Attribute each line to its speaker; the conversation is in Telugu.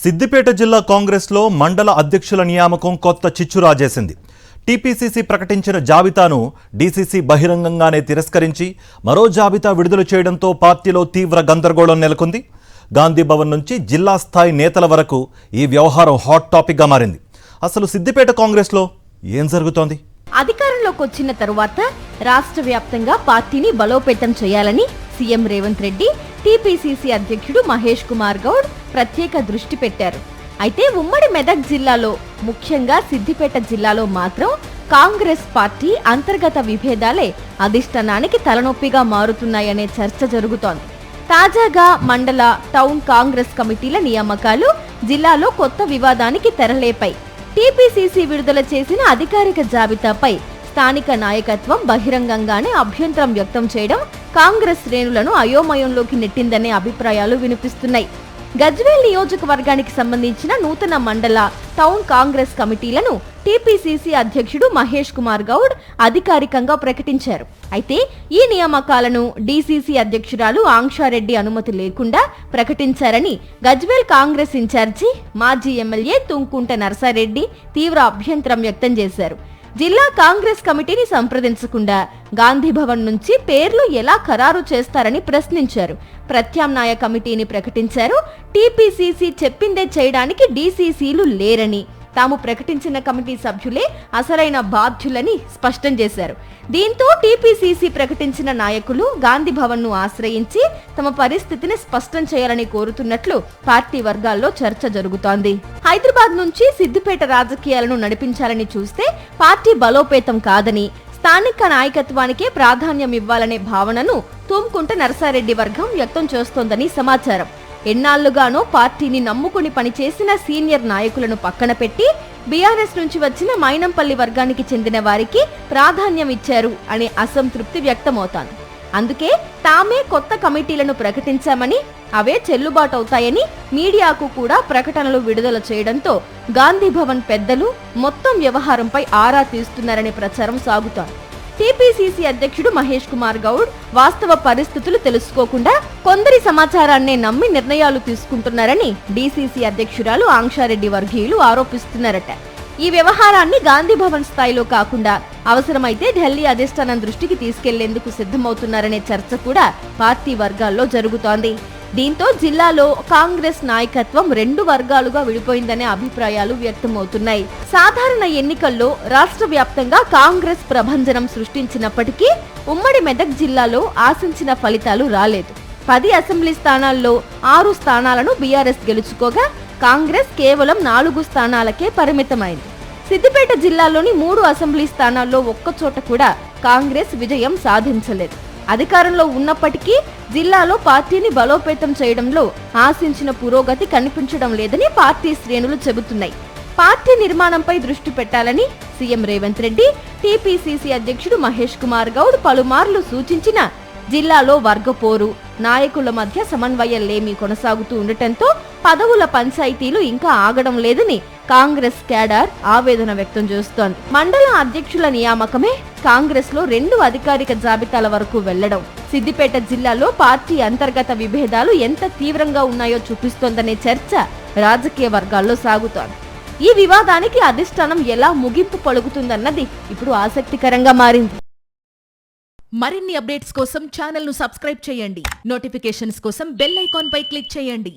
Speaker 1: సిద్దిపేట జిల్లా కాంగ్రెస్లో మండల అధ్యక్షుల నియామకం కొత్త చిచ్చు రాజేసింది. టీపీసీసీ ప్రకటించిన జాబితాను డీసీసీ బహిరంగంగానే తిరస్కరించి మరో జాబితా విడుదల చేయడంతో పార్టీలో తీవ్ర గందరగోళం నెలకొంది. గాంధీ భవన్ నుంచి జిల్లా స్థాయి నేతల వరకు ఈ వ్యవహారం హాట్ టాపిక్గా మారింది. అసలు సిద్దిపేట కాంగ్రెస్లో ఏం జరుగుతోంది?
Speaker 2: అధికారంలోకి వచ్చిన తరువాత రాష్ట్ర వ్యాప్తంగా పార్టీని బలోపేతం చేయాలని సీఎం రేవంత్ రెడ్డి, టీపీసీసీ అధ్యక్షుడు మహేష్ కుమార్ గౌడ్ ప్రత్యేక దృష్టి పెట్టారు. అయితే ఉమ్మడి మెదక్ జిల్లాలో, ముఖ్యంగా సిద్దిపేట జిల్లాలో మాత్రం కాంగ్రెస్ పార్టీ అంతర్గత విభేదాలే అధిష్టానానికి తలనొప్పిగా మారుతున్నాయనే చర్చ జరుగుతోంది. తాజాగా మండల, టౌన్ కాంగ్రెస్ కమిటీల నియామకాలు జిల్లాలో కొత్త వివాదానికి తెరలేపాయి. టీపీసీసీ విడుదల చేసిన అధికారిక జాబితాపై స్థానిక నాయకత్వం బహిరంగంగానే అభ్యంతరం వ్యక్తం చేయడం కాంగ్రెస్ శ్రేణులను అయోమయంలోకి నెట్టిందనే అభిప్రాయాలు వినిపిస్తున్నాయి. గజ్వేల్ నియోజకవర్గానికి సంబంధించిన నూతన మండల, టౌన్ కాంగ్రెస్ కమిటీలను టీపీసీసీ అధ్యక్షుడు మహేష్ కుమార్ గౌడ్ అధికారికంగా ప్రకటించారు. అయితే ఈ నియామకాలను డీసీసీ అధ్యక్షురాలు ఆంక్షారెడ్డి అనుమతి లేకుండా ప్రకటించారని గజ్వేల్ కాంగ్రెస్ ఇన్ఛార్జి, మాజీ ఎమ్మెల్యే తుంకుంట నర్సారెడ్డి తీవ్ర అభ్యంతరం వ్యక్తం చేశారు. జిల్లా కాంగ్రెస్ కమిటీని సంప్రదించకుండా గాంధీ భవన్ నుంచి పేర్లు ఎలా ఖరారు చేస్తారని ప్రశ్నించారు. ప్రత్యామ్నాయ కమిటీని ప్రకటించారు. టీపీసీసీ చెప్పిందే చేయడానికి డీసీసీలు లేరని, తాము ప్రకటించిన కమిటీ సభ్యులే అసలైన బాధ్యులని స్పష్టం చేశారు. దీంతో టీపీసీసీ ప్రకటించిన నాయకులు గాంధీ భవన్ ను ఆశ్రయించి తమ పరిస్థితిని స్పష్టం చేయాలని కోరుతున్నట్లు పార్టీ వర్గాల్లో చర్చ జరుగుతోంది. హైదరాబాద్ నుంచి సిద్దిపేట రాజకీయాలను నడిపించాలని చూస్తే పార్టీ బలోపేతం కాదని, స్థానిక నాయకత్వానికే ప్రాధాన్యం ఇవ్వాలనే భావనను తుమ్కుంట నర్సారెడ్డి వర్గం వ్యక్తం చేస్తోందని సమాచారం. ఎన్నాళ్లుగానో పార్టీని నమ్ముకుని పనిచేసిన సీనియర్ నాయకులను పక్కన పెట్టి బీఆర్ఎస్ నుంచి వచ్చిన మైనంపల్లి వర్గానికి చెందిన వారికి ప్రాధాన్యం ఇచ్చారు అనే అసంతృప్తి వ్యక్తమవుతోంది. అందుకే తామే కొత్త కమిటీలను ప్రకటించామని, అవే చెల్లుబాటవుతాయని మీడియాకు కూడా ప్రకటనలు విడుదల చేయడంతో గాంధీ భవన్ పెద్దలు మొత్తం వ్యవహారంపై ఆరా తీస్తున్నారనే ప్రచారం సాగుతోంది. టీపీసీసీ అధ్యక్షుడు మహేష్ కుమార్ గౌడ్ వాస్తవ పరిస్థితులు తెలుసుకోకుండా కొందరి సమాచారాన్నే నమ్మి నిర్ణయాలు తీసుకుంటున్నారని డీసీసీ అధ్యక్షురాలు ఆంక్షారెడ్డి వర్గీయులు ఆరోపిస్తున్నారట. ఈ వ్యవహారాన్ని గాంధీ భవన్ స్థాయిలో కాకుండా అవసరమైతే ఢిల్లీ అధిష్టానం దృష్టికి తీసుకెళ్లేందుకు సిద్ధమవుతున్నారనే చర్చ కూడా పార్టీ వర్గాల్లో జరుగుతోంది. దీంతో జిల్లాలో కాంగ్రెస్ నాయకత్వం రెండు వర్గాలుగా విడిపోయిందనే అభిప్రాయాలు వ్యక్తమవుతున్నాయి. సాధారణ ఎన్నికల్లో రాష్ట్ర వ్యాప్తంగా కాంగ్రెస్ ప్రభంజనం సృష్టించినప్పటికీ ఉమ్మడి మెదక్ జిల్లాలో ఆశించిన ఫలితాలు రాలేదు. 10 అసెంబ్లీ స్థానాల్లో 6 స్థానాలను బీఆర్ఎస్ గెలుచుకోగా కాంగ్రెస్ కేవలం 4 స్థానాలకే పరిమితమైంది. సిద్దిపేట జిల్లాలోని 3 అసెంబ్లీ స్థానాల్లో ఒక్కచోట కూడా కాంగ్రెస్ విజయం సాధించలేదు. అధికారంలో ఉన్నప్పటికీ జిల్లాలో పార్టీని బలోపేతం చేయడంలో ఆశించిన పురోగతి కనిపించడం లేదని పార్టీ శ్రేణులు చెబుతున్నాయి. పార్టీ నిర్మాణంపై దృష్టి పెట్టాలని సీఎం రేవంత్ రెడ్డి, టీపీసీసీ అధ్యక్షుడు మహేష్ కుమార్ గౌడ్ పలుమార్లు సూచించిన జిల్లాలో వర్గపోరు, నాయకుల మధ్య సమన్వయంలేమీ కొనసాగుతూ ఉండటంతో పదవుల పంచాయతీలు ఇంకా ఆగడం లేదని కాంగ్రెస్ క్యాడర్ ఆవేదన వ్యక్తం చేస్తోంది. మండల అధ్యక్షుల నియామకమే కాంగ్రెస్ లో 2 అధికారిక జాబితాల వరకు వెళ్లడం సిద్దిపేట జిల్లాలో పార్టీ అంతర్గత విభేదాలు ఎంత తీవ్రంగా ఉన్నాయో చూపిస్తోందనే చర్చ రాజకీయ వర్గాల్లో సాగుతోంది. ఈ వివాదానికి అధిష్టానం ఎలా ముగింపు పలుకుతుందన్నది ఇప్పుడు ఆసక్తికరంగా మారింది.
Speaker 3: మరిన్ని అప్డేట్స్ కోసం ఛానల్ ను సబ్స్క్రైబ్ చేయండి. నోటిఫికేషన్స్ కోసం బెల్ ఐకాన్ పై క్లిక్ చేయండి.